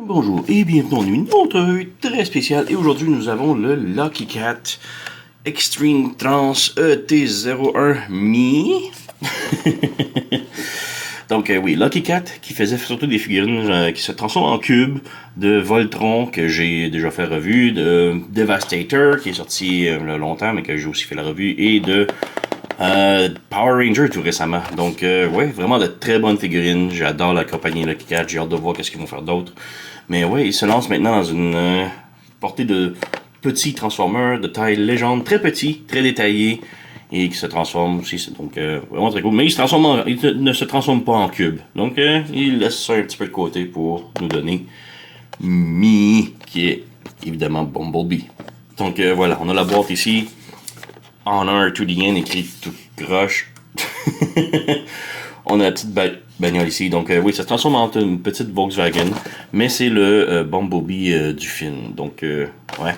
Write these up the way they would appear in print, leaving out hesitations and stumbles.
Bonjour et bienvenue dans une autre très spéciale et aujourd'hui nous avons le Lucky Cat Extreme Trans ET01 Mi. Donc oui, Lucky Cat qui faisait surtout des figurines qui se transforment en cubes, de Voltron que j'ai déjà fait revue, de Devastator qui est sorti il y a longtemps mais que j'ai aussi fait la revue et de Power Ranger tout récemment. Donc ouais, vraiment de très bonnes figurines. J'adore la compagnie Lucky Cat, j'ai hâte de voir qu'est-ce qu'ils vont faire d'autre. Mais ouais, ils se lancent maintenant dans une portée de petits Transformers de taille légende, très petits, très détaillés, et qui se transforment aussi. C'est donc vraiment très cool. Mais ils ne se transforment pas en cubes. Donc ils laissent ça un petit peu de côté pour nous donner Mi, qui est évidemment Bumblebee. Donc voilà, on a la boîte ici. Honor to the end écrit tout croche. On a la petite bagnole ici. Donc oui, ça se transforme en une petite Volkswagen. Mais c'est le Bumblebee du film. Donc ouais.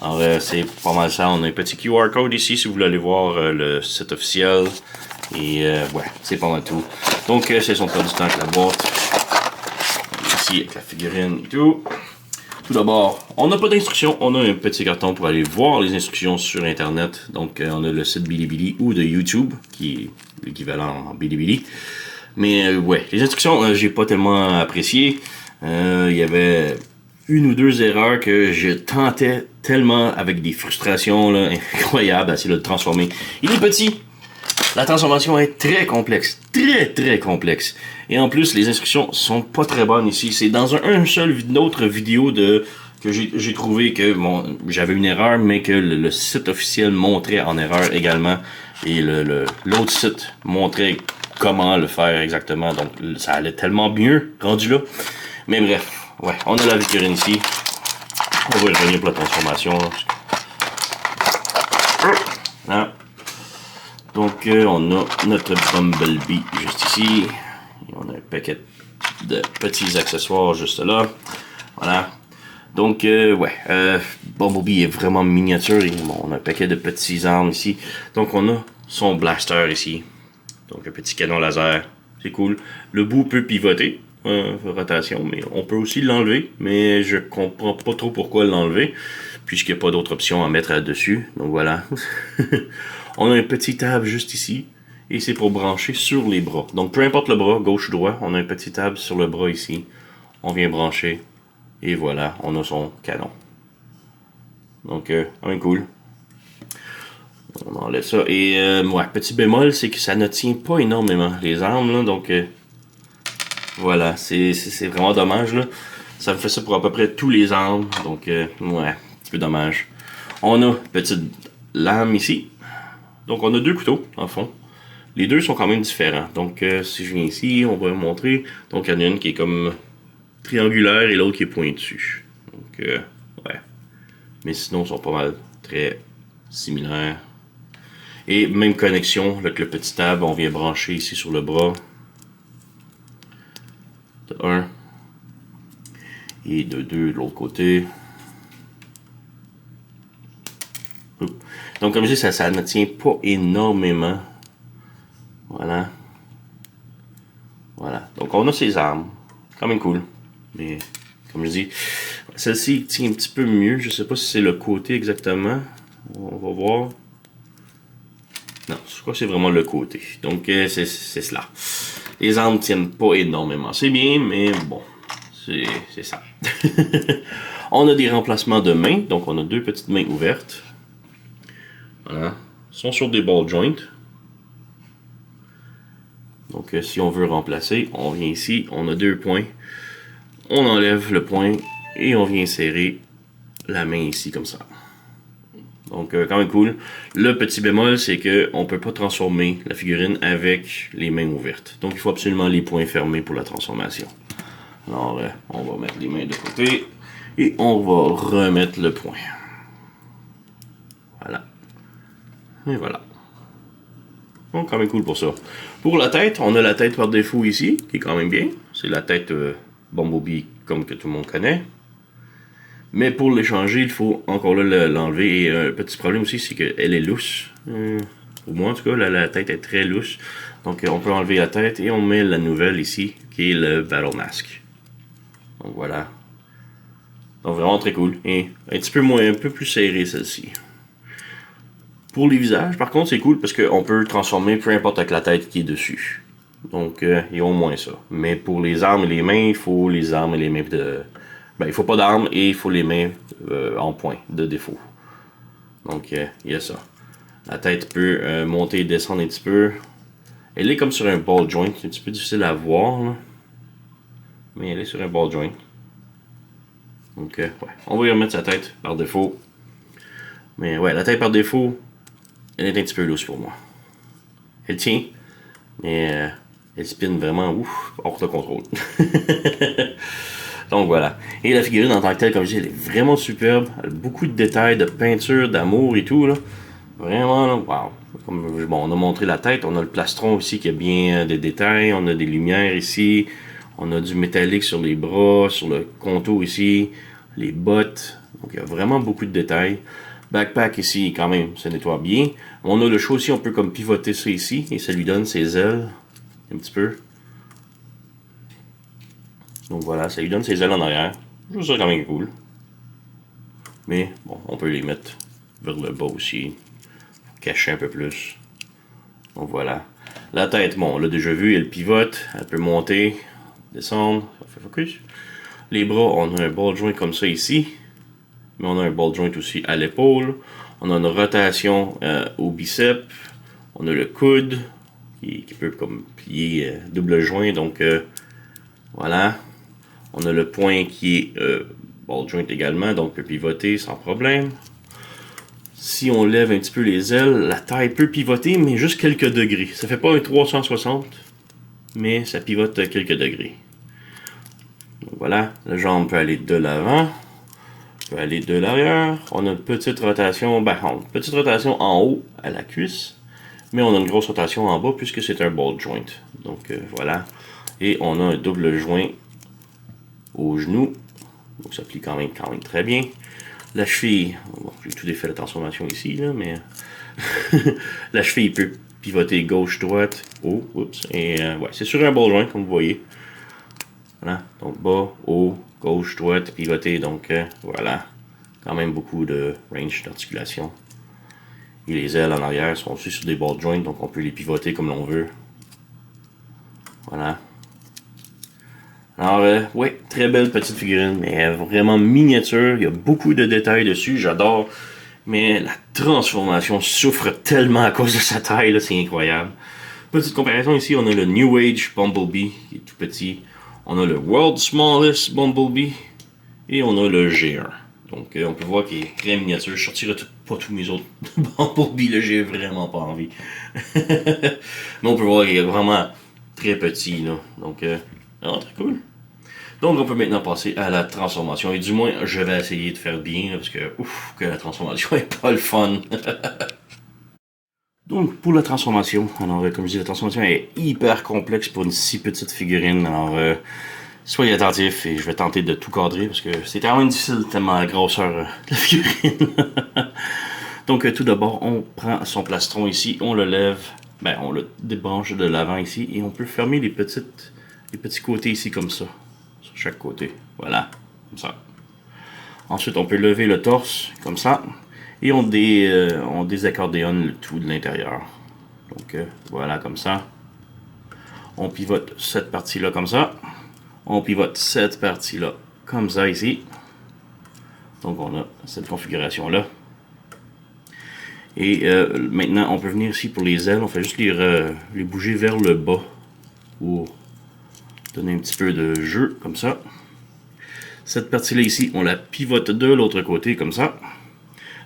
Alors c'est pas mal ça. On a un petit QR code ici si vous voulez aller voir le site officiel. Et ouais, c'est pas mal tout. Donc c'est son temps du temps avec la boîte. Ici avec la figurine et tout. Tout d'abord, on n'a pas d'instructions, on a un petit carton pour aller voir les instructions sur internet. Donc on a le site Bilibili ou de YouTube, qui est l'équivalent en Bilibili. Mais ouais, les instructions, j'ai pas tellement apprécié. Il y avait une ou deux erreurs que je tentais tellement avec des frustrations là, incroyables à essayer de le transformer. Il est petit. La transformation est très complexe, très complexe. Et en plus, les instructions sont pas très bonnes ici. C'est dans une autre vidéo que j'ai trouvé que j'avais une erreur, mais que le site officiel montrait en erreur également. Et l'autre site montrait comment le faire exactement. Donc ça allait tellement mieux rendu là. Mais bref, ouais, on a la figurine ici. On va revenir pour la transformation. Là. Donc, on a notre Bumblebee juste ici. Et on a un paquet de petits accessoires juste là. Voilà. Donc, ouais, Bumblebee est vraiment miniature. Et, bon, on a un paquet de petits armes ici. Donc, on a son blaster ici. Donc, un petit canon laser. C'est cool. Le bout peut pivoter. Rotation, mais on peut aussi l'enlever. Mais je comprends pas trop pourquoi l'enlever. Puisqu'il n'y a pas d'autre option à mettre là-dessus. Donc, voilà. On a un petit tab juste ici, et c'est pour brancher sur les bras. Donc peu importe le bras, gauche ou droit, on a un petit tab sur le bras ici. On vient brancher, et voilà, on a son canon. Donc, cool. On enlève ça. Et, ouais, petit bémol, c'est que ça ne tient pas énormément, les armes, là, donc, voilà, c'est vraiment dommage, là. Ça me fait ça pour à peu près tous les armes, donc, ouais, un petit peu dommage. On a une petite lame ici. Donc on a deux couteaux, en fond. Les deux sont quand même différents. Donc si je viens ici, on va montrer. Donc il y en a une qui est comme triangulaire et l'autre qui est pointue. Donc ouais. Mais sinon, ils sont pas mal très similaires. Et même connexion, avec le petit tab, on vient brancher ici sur le bras. De un. Et de deux de l'autre côté. Donc, comme je dis, ça ne tient pas énormément. Voilà. Voilà. Donc, on a ces armes. Quand même cool. Mais, comme je dis, celle-ci tient un petit peu mieux. Je sais pas si c'est le côté exactement. On va voir. Non, je crois que c'est vraiment le côté. Donc, c'est cela. Les armes tiennent pas énormément. C'est bien, mais bon. C'est ça. On a des remplacements de mains. Donc, on a deux petites mains ouvertes. Voilà. Ils sont sur des ball joints. Donc si on veut remplacer, on vient ici, on a deux points. On enlève le point et on vient serrer la main ici comme ça. Donc quand même cool. Le petit bémol, c'est que on peut pas transformer la figurine avec les mains ouvertes. Donc il faut absolument les poings fermés pour la transformation. Alors on va mettre les mains de côté et on va remettre le point. Voilà. Et voilà. Donc, quand même cool pour ça. Pour la tête, on a la tête par défaut ici, qui est quand même bien. C'est la tête Bumblebee, comme que tout le monde connaît. Mais pour l'échanger, il faut encore là l'enlever. Et un petit problème aussi, c'est qu'elle est lousse. Pour moi, en tout cas, la tête est très lousse. Donc, on peut enlever la tête et on met la nouvelle ici, qui est le Battle Mask. Donc, voilà. Donc vraiment très cool. Et un petit peu moins, un peu plus serré celle-ci. Pour les visages, par contre, c'est cool parce qu'on peut transformer peu importe avec la tête qui est dessus. Donc, il y a au moins ça. Mais pour les armes et les mains, il faut les armes et les mains de... Ben, il faut pas d'armes et il faut les mains en point de défaut. Donc, il y a ça. La tête peut monter et descendre un petit peu. Elle est comme sur un ball joint. C'est un petit peu difficile à voir, là. Mais elle est sur un ball joint. Donc, ouais. On va y remettre sa tête par défaut. Mais ouais, la tête par défaut, elle est un petit peu loose pour moi. Elle tient, mais elle spin vraiment hors de contrôle. Donc voilà. Et la figurine en tant que telle, comme je dis, elle est vraiment superbe. Elle a beaucoup de détails, de peinture, d'amour et tout, là. Vraiment, là, wow. Comme, bon, on a montré la tête, on a le plastron aussi qui a bien des détails, on a des lumières ici, on a du métallique sur les bras, sur le contour ici, les bottes. Donc il y a vraiment beaucoup de détails. Backpack ici, quand même, ça nettoie bien. On a le choix aussi, on peut comme pivoter ça ici, et ça lui donne ses ailes, un petit peu. Donc voilà, ça lui donne ses ailes en arrière. Je trouve ça quand même cool. Mais bon, on peut les mettre vers le bas aussi, cacher un peu plus. Donc voilà. La tête, bon, on l'a déjà vu, elle pivote, elle peut monter, descendre, ça fait focus. Les bras, on a un ball joint comme ça ici, mais on a un ball joint aussi à l'épaule. On a une rotation au biceps, on a le coude qui peut comme plier double joint, donc voilà. On a le poing qui est ball joint également, donc peut pivoter sans problème. Si on lève un petit peu les ailes, la taille peut pivoter, mais juste quelques degrés. Ça fait pas un 360, mais ça pivote quelques degrés. Donc voilà, la jambe peut aller de l'avant, peut aller de l'arrière. On a une petite rotation, petite rotation en haut à la cuisse, mais on a une grosse rotation en bas puisque c'est un ball joint. Donc voilà, et on a un double joint au genou, donc ça plie quand même très bien. La cheville, bon, j'ai tout défait la transformation ici, là, mais la cheville peut pivoter gauche-droite, haut, oups, et ouais, c'est sur un ball joint, comme vous voyez. Voilà, donc bas, haut, gauche-droite, pivoter, donc voilà, quand même beaucoup de range d'articulation. Et les ailes en arrière sont aussi sur des ball joints, donc on peut les pivoter comme l'on veut. Voilà. Alors, ouais, très belle petite figurine, mais vraiment miniature. Il y a beaucoup de détails dessus, j'adore. Mais la transformation souffre tellement à cause de sa taille, c'est incroyable. Petite comparaison ici, on a le New Age Bumblebee, qui est tout petit. On a le World's Smallest Bumblebee. Et on a le G1. Donc, on peut voir qu'il est très miniature. Je sortirai pas tous mes autres Bumblebee, là, j'ai vraiment pas envie. Mais on peut voir qu'il est vraiment très petit, là. Donc, très cool. Donc on peut maintenant passer à la transformation. Et du moins, je vais essayer de faire bien, parce que que la transformation est pas le fun. Donc pour la transformation, alors comme je dis, la transformation est hyper complexe pour une si petite figurine. Alors soyez attentifs et je vais tenter de tout cadrer, parce que c'est quand même difficile tellement la grosseur de la figurine. Donc tout d'abord, on prend son plastron ici, on le lève, on le débranche de l'avant ici, et on peut fermer les petits côtés ici comme ça. Chaque côté, voilà, comme ça. Ensuite, on peut lever le torse, comme ça, et on désaccordéonne le tout de l'intérieur. Donc, voilà, comme ça. On pivote cette partie-là, comme ça. On pivote cette partie-là, comme ça, ici. Donc, on a cette configuration-là. Et maintenant, on peut venir ici pour les ailes. On fait juste les bouger vers le bas pour donner un petit peu de jeu, comme ça. Cette partie-là ici, on la pivote de l'autre côté, comme ça.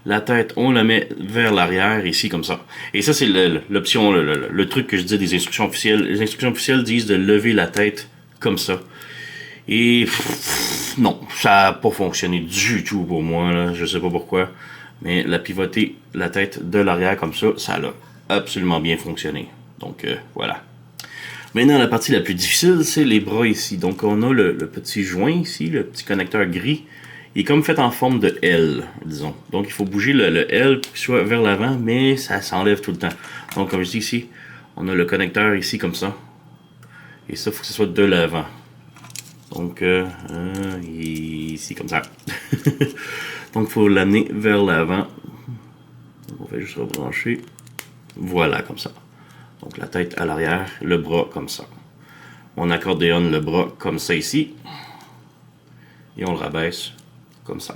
La tête, on la met vers l'arrière, ici, comme ça. Et ça, c'est l'option, le truc que je dis des instructions officielles. Les instructions officielles disent de lever la tête comme ça. Et non, ça n'a pas fonctionné du tout pour moi, là. Je sais pas pourquoi. Mais pivoter la tête de l'arrière comme ça, ça a absolument bien fonctionné. Donc, voilà. Maintenant, la partie la plus difficile, c'est les bras ici. Donc, on a le petit joint ici, le petit connecteur gris. Il est comme fait en forme de L, disons. Donc, il faut bouger le L pour qu'il soit vers l'avant, mais ça s'enlève tout le temps. Donc, comme je dis ici, on a le connecteur ici comme ça. Et ça, il faut que ce soit de l'avant. Donc, ici, comme ça. Donc, il faut l'amener vers l'avant. On va juste rebrancher. Voilà, comme ça. Donc, la tête à l'arrière, le bras comme ça. On accordéonne le bras comme ça ici. Et on le rabaisse comme ça.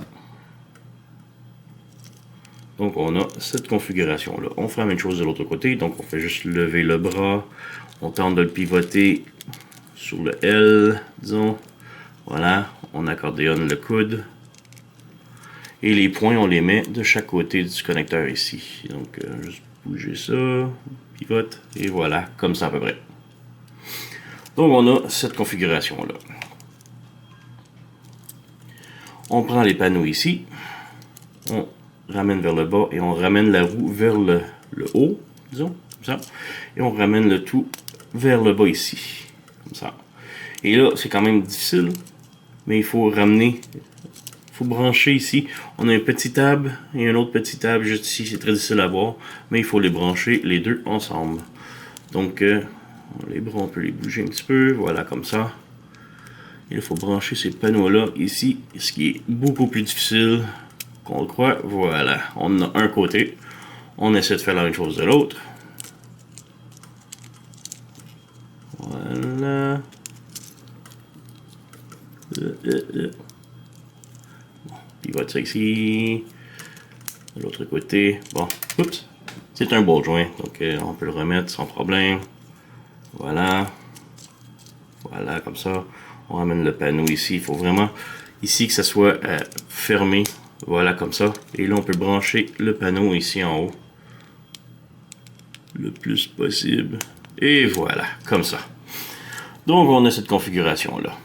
Donc, on a cette configuration-là. On fait la même chose de l'autre côté. Donc, on fait juste lever le bras. On tente de le pivoter sur le L, disons. Voilà. On accordéonne le coude. Et les points, on les met de chaque côté du connecteur ici. Donc, juste bouger ça. Pivote. Et voilà. Comme ça à peu près. Donc, on a cette configuration-là. On prend les panneaux ici. On ramène vers le bas et on ramène la roue vers le haut, disons, comme ça. Et on ramène le tout vers le bas ici, comme ça. Et là, c'est quand même difficile, mais il faut ramener, il faut brancher ici. On a un petit tab et un autre petit tab juste ici, c'est très difficile à voir, mais il faut les brancher les deux ensemble. Donc, les bras, on peut les bouger un petit peu, voilà, comme ça. Il faut brancher ces panneaux-là ici, ce qui est beaucoup plus difficile qu'on le croit. Voilà, on a un côté. On essaie de faire la même chose de l'autre. Voilà. Bon, pivote ça ici. De l'autre côté. Bon, oups. C'est un ball joint, donc on peut le remettre sans problème. Voilà. Voilà, comme ça. On ramène le panneau ici. Il faut vraiment ici que ça soit fermé. Voilà, comme ça. Et là, on peut brancher le panneau ici en haut. Le plus possible. Et voilà, comme ça. Donc, on a cette configuration-là.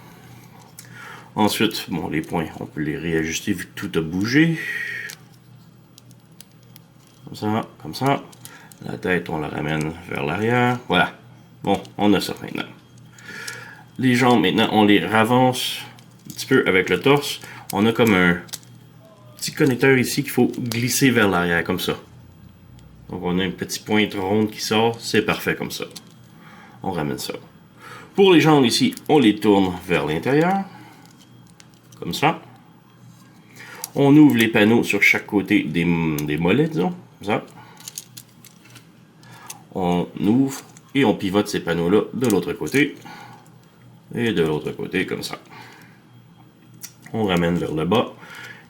Ensuite, bon, les points, on peut les réajuster vu que tout a bougé. Comme ça, comme ça. La tête, on la ramène vers l'arrière. Voilà. Bon, on a ça maintenant. Les jambes, maintenant, on les ravance un petit peu avec le torse. On a comme un petit connecteur ici qu'il faut glisser vers l'arrière, comme ça. Donc, on a une petite pointe ronde qui sort. C'est parfait comme ça. On ramène ça. Pour les jambes ici, on les tourne vers l'intérieur. Comme ça. On ouvre les panneaux sur chaque côté des mollets, disons. Comme ça. On ouvre et on pivote ces panneaux-là de l'autre côté. Et de l'autre côté, comme ça. On ramène vers le bas.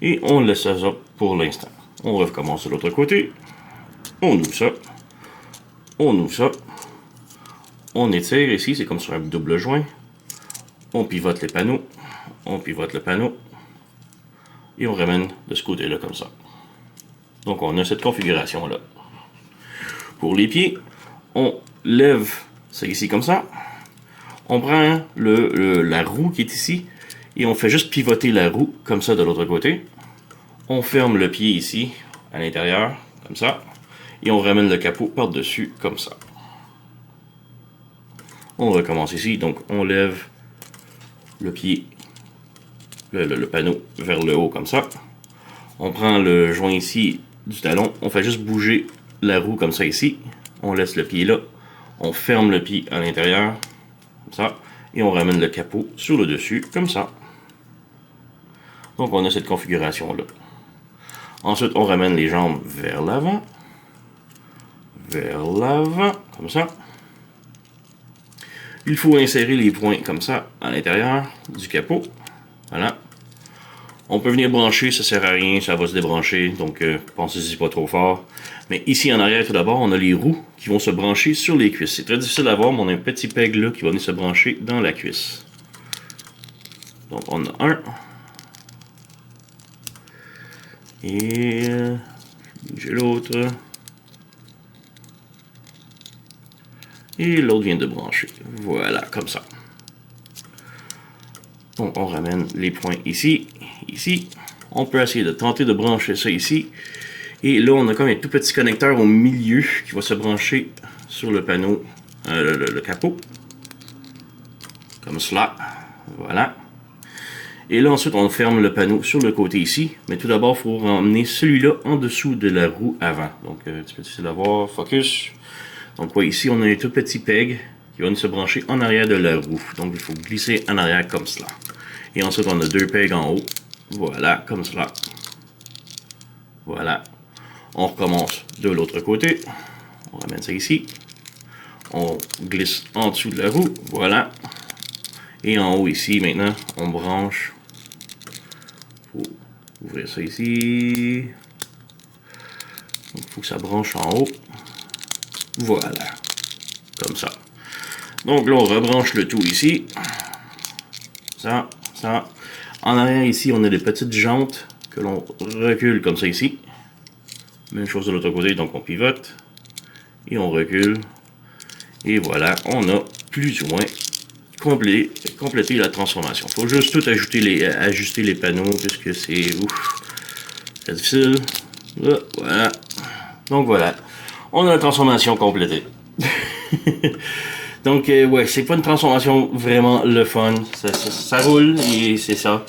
Et on laisse ça pour l'instant. On recommence de l'autre côté. On ouvre ça. On ouvre ça. On étire ici, c'est comme sur un double joint. On pivote les panneaux. On pivote le panneau. Et on ramène de ce côté-là comme ça. Donc on a cette configuration-là. Pour les pieds, on lève ça ici comme ça. On prend la roue qui est ici et on fait juste pivoter la roue comme ça de l'autre côté. On ferme le pied ici à l'intérieur comme ça et on ramène le capot par-dessus comme ça. On recommence ici, donc on lève le pied, le panneau vers le haut comme ça. On prend le joint ici du talon, on fait juste bouger la roue comme ça ici. On laisse le pied là, on ferme le pied à l'intérieur. Ça, et on ramène le capot sur le dessus, comme ça. Donc on a cette configuration-là. Ensuite, on ramène les jambes vers l'avant. Vers l'avant, comme ça. Il faut insérer les points comme ça, à l'intérieur du capot. Voilà. On peut venir brancher, ça sert à rien, ça va se débrancher, donc pensez-y pas trop fort. Mais ici en arrière, tout d'abord, on a les roues qui vont se brancher sur les cuisses. C'est très difficile à voir, mais on a un petit peg là qui va venir se brancher dans la cuisse. Donc on a un. Et j'ai l'autre. Et l'autre vient de brancher. Voilà, comme ça. Donc on ramène les points ici, ici. On peut essayer de tenter de brancher ça ici. Et là, on a comme un tout petit connecteur au milieu qui va se brancher sur le panneau, le capot. Comme cela. Voilà. Et là, ensuite, on ferme le panneau sur le côté ici. Mais tout d'abord, il faut ramener celui-là en dessous de la roue avant. Donc, un petit peu difficile à voir. Focus. Donc, ouais, ici, on a un tout petit peg qui va se brancher en arrière de la roue. Donc, il faut glisser en arrière comme cela. Et ensuite, on a deux pegs en haut Voilà, comme cela. Voilà. On recommence de l'autre côté. On ramène ça ici. On glisse en dessous de la roue. Voilà. Et en haut ici, maintenant, on branche. Faut ouvrir ça ici. Il faut que ça branche en haut. Voilà. Comme ça. Donc là, on rebranche le tout ici. Ça. En arrière ici, on a des petites jantes que l'on recule comme ça ici. Même chose de l'autre côté, donc on pivote. Et on recule. Et voilà, on a plus ou moins complété la transformation. Il faut juste tout ajuster les panneaux, puisque c'est très difficile. Voilà. Donc voilà, on a la transformation complétée. Donc ouais, c'est pas une transformation vraiment le fun. Ça roule et c'est ça.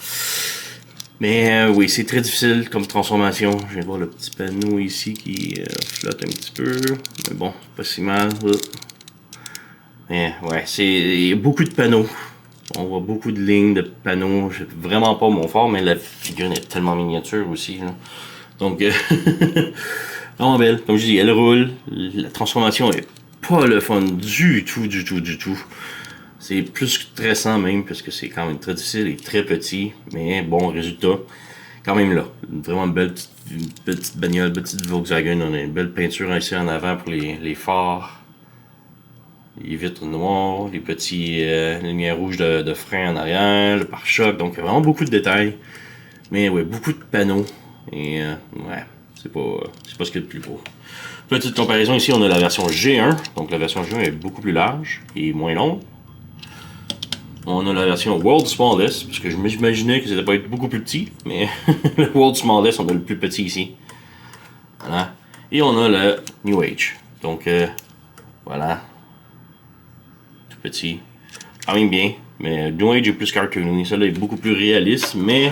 Mais oui, c'est très difficile comme transformation. Je vais voir le petit panneau ici qui flotte un petit peu. Mais bon, pas si mal. Mais ouais, c'est beaucoup de panneaux. On voit beaucoup de lignes de panneaux. C'est vraiment pas mon fort, mais la figurine est tellement miniature aussi. Là. Donc, vraiment belle. Comme je dis, elle roule. La transformation est pas le fun du tout. C'est plus stressant même, parce que c'est quand même très difficile et très petit. Mais bon, résultat, quand même là. Vraiment une belle petite bagnole, petite Volkswagen. On a une belle peinture ici en avant pour les phares. Les vitres noires, les petits lumières rouges de frein en arrière, le pare-choc, donc vraiment beaucoup de détails. Mais ouais, beaucoup de panneaux. Et ouais, c'est pas ce qu'il y a de plus beau. Petite comparaison ici, on a la version G1. Donc la version G1 est beaucoup plus large et moins longue. On a la version World Smallest, parce que je m'imaginais que ça devait pas être beaucoup plus petit, mais le World Smallest, on a le plus petit ici. Voilà. Et on a le New Age. Donc voilà. Petit, quand même bien, mais New Age est plus cartoony, ça là est beaucoup plus réaliste, mais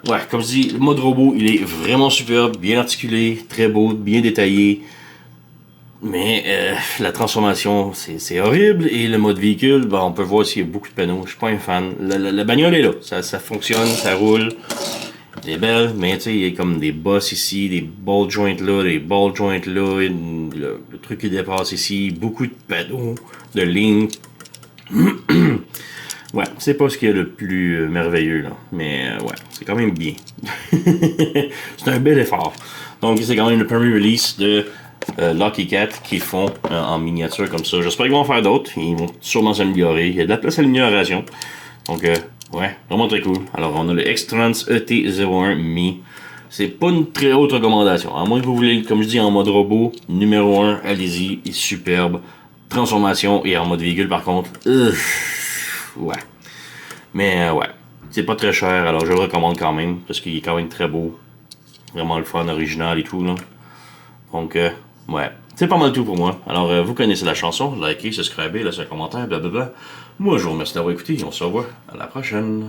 ouais, comme je dis, le mode robot il est vraiment superbe, bien articulé, très beau, bien détaillé, mais la transformation c'est horrible, et le mode véhicule, on peut voir s'il y a beaucoup de panneaux, je suis pas un fan, la bagnole est là, ça fonctionne, ça roule, elle est belle, mais tu sais, il y a comme des bosses ici, des ball joints là, des ball joints là, le truc qui dépasse ici, beaucoup de panneaux, de lignes. Ouais, c'est pas ce qu'il y a le plus merveilleux, là. Mais ouais, c'est quand même bien. C'est un bel effort. Donc, c'est quand même le premier release de Lucky Cat qu'ils font en miniature comme ça. J'espère qu'ils vont en faire d'autres. Ils vont sûrement s'améliorer. Il y a de la place à l'amélioration. Donc, ouais, vraiment très cool. Alors, on a le X-Trans ET01 Mi. C'est pas une très haute recommandation. À moins que vous voulez, comme je dis, en mode robot, numéro 1, allez-y, il est superbe. Transformation et en mode véhicule, par contre, ouais. Mais ouais, c'est pas très cher, alors je le recommande quand même, parce qu'il est quand même très beau. Vraiment le fun, original et tout, là. Donc, ouais, c'est pas mal tout pour moi. Alors, vous connaissez la chanson, likez, subscribez, laissez un commentaire, blablabla. Moi, je vous remercie d'avoir écouté et on se revoit à la prochaine.